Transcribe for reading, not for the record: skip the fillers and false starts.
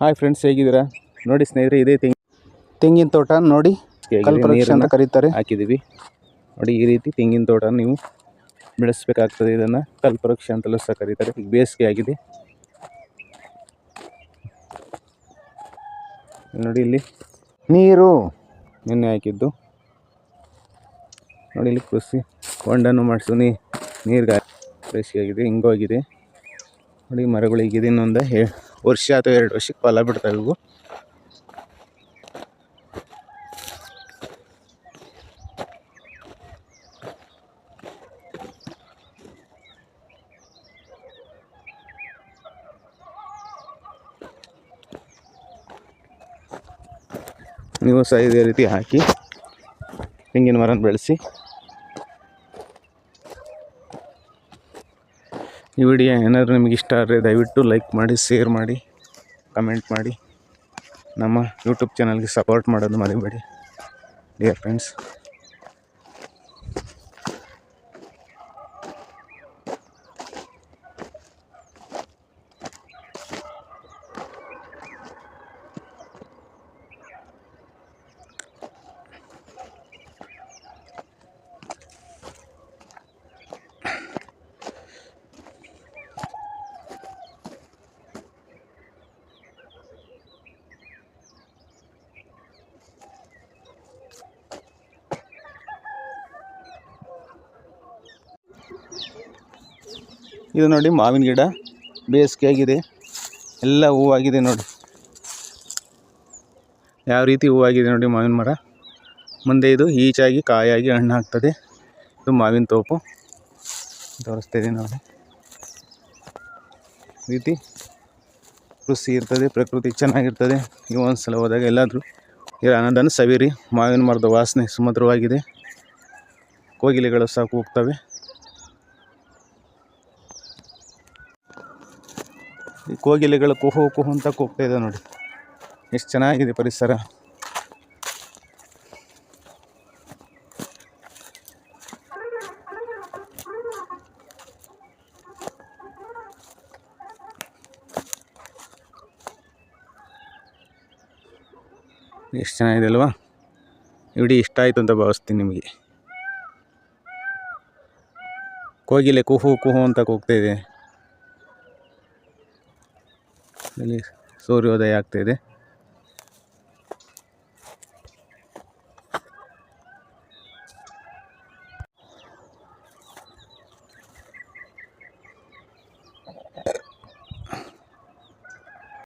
Hi friends, ಹೇಗಿದ್ದೀರಾ? ನೋಡಿ ಸ್ನೇಹಿತರೆ, ಇದೇ ತೆಂಗಿನ ತೋಟ ನೋಡಿ, ಕಲ್ಪವೃಕ್ಷ ಅಂತ ಕರೀತಾರೆ. ಹಾಕಿದ್ದೀವಿ ನೋಡಿ, ಈ ರೀತಿ ತೆಂಗಿನ ತೋಟ ನೀವು ಬೆಳೆಸಬೇಕಾಗ್ತದೆ. ಇದನ್ನು ಕಲ್ಪವೃಕ್ಷ ಅಂತಲೂ ಸಹ ಕರೀತಾರೆ. ಈಗ ಬೇಸಿಗೆ ಆಗಿದೆ ನೋಡಿ, ಇಲ್ಲಿ ನೀರು ನಿನ್ನೆ ಹಾಕಿದ್ದು ನೋಡಿ. ಇಲ್ಲಿ ಕೃಷಿ ಹೊಂಡನ್ನು ಮಾಡಿಸು, ನೀರಿಗೆ ಬೇಸಿಗೆ ಆಗಿದೆ, ಹಿಂಗೋಗಿದೆ ನೋಡಿ. ಮರಗಳಿಗಿದೆ, ಇನ್ನೊಂದು ವರ್ಷ ಅಥವಾ 2 ವರ್ಷಕ್ಕೆ ಫಲ ಬಿಡ್ತವೆ ಇವು. ನೀವು ಸಹ ಇದೇ ರೀತಿ ಹಾಕಿ ತೆಂಗಿನ ಮರನ ಬೆಳೆಸಿ. ಈ ವಿಡಿಯೋ ಏನಾದರೂ ನಿಮಗೆ ಇಷ್ಟ ಆದರೆ ದಯವಿಟ್ಟು ಲೈಕ್ ಮಾಡಿ, ಶೇರ್ ಮಾಡಿ, ಕಮೆಂಟ್ ಮಾಡಿ. ನಮ್ಮ ಯೂಟ್ಯೂಬ್ ಚಾನಲ್ಗೆ ಸಪೋರ್ಟ್ ಮಾಡೋದು ಮರಿಬೇಡಿ ಡಿಯರ್ ಫ್ರೆಂಡ್ಸ್. ಇದು ನೋಡಿ, ಮಾವಿನ ಗಿಡ ಬೇಸಿಗೆ ಆಗಿದೆ, ಎಲ್ಲ ಹೂವಾಗಿದೆ ನೋಡಿ. ಯಾವ ರೀತಿ ಹೂವಾಗಿದೆ ನೋಡಿ ಮಾವಿನ ಮರ. ಮುಂದೆ ಇದು ಈಚಾಗಿ ಕಾಯಾಗಿ ಹಣ್ಣು ಹಾಕ್ತದೆ. ಇದು ಮಾವಿನ ತೋಪು ತೋರಿಸ್ತಾ ಇದೆ ನೋಡಿ. ರೀತಿ ಕೃಷಿ ಇರ್ತದೆ, ಪ್ರಕೃತಿ ಚೆನ್ನಾಗಿರ್ತದೆ. ನೀವು ಒಂದ್ಸಲ ಹೋದಾಗ ಎಲ್ಲಾದರೂ ಅನ್ನೋದನ್ನು ಸವಿರಿ. ಮಾವಿನ ಮರದ ವಾಸನೆ ಸುಮಧುರವಾಗಿದೆ. ಕೋಗಿಲೆಗಳು ಸಹ ಕೂಗ್ತವೆ. ಈ ಕೋಗಿಲೆಗಳು ಕುಹು ಕುಹು ಅಂತ ಕೂಗ್ತಾ ಇದೆ ನೋಡಿ. ಎಷ್ಟು ಚೆನ್ನಾಗಿದೆ ಪರಿಸರ. ಎಷ್ಟು ಚೆನ್ನಾಗಿದೆ ಅಲ್ವಾ? ವಿಡಿಯೋ ಇಷ್ಟ ಆಯಿತು ಅಂತ ಭಾವಿಸ್ತೀನಿ ನಿಮಗೆ. ಕೋಗಿಲೆ ಕುಹು ಕುಹು ಅಂತ ಕೂಗ್ತಾ ಇದೆ. ಇಲ್ಲಿ ಸೂರ್ಯೋದಯ ಆಗ್ತಾಯಿದೆ.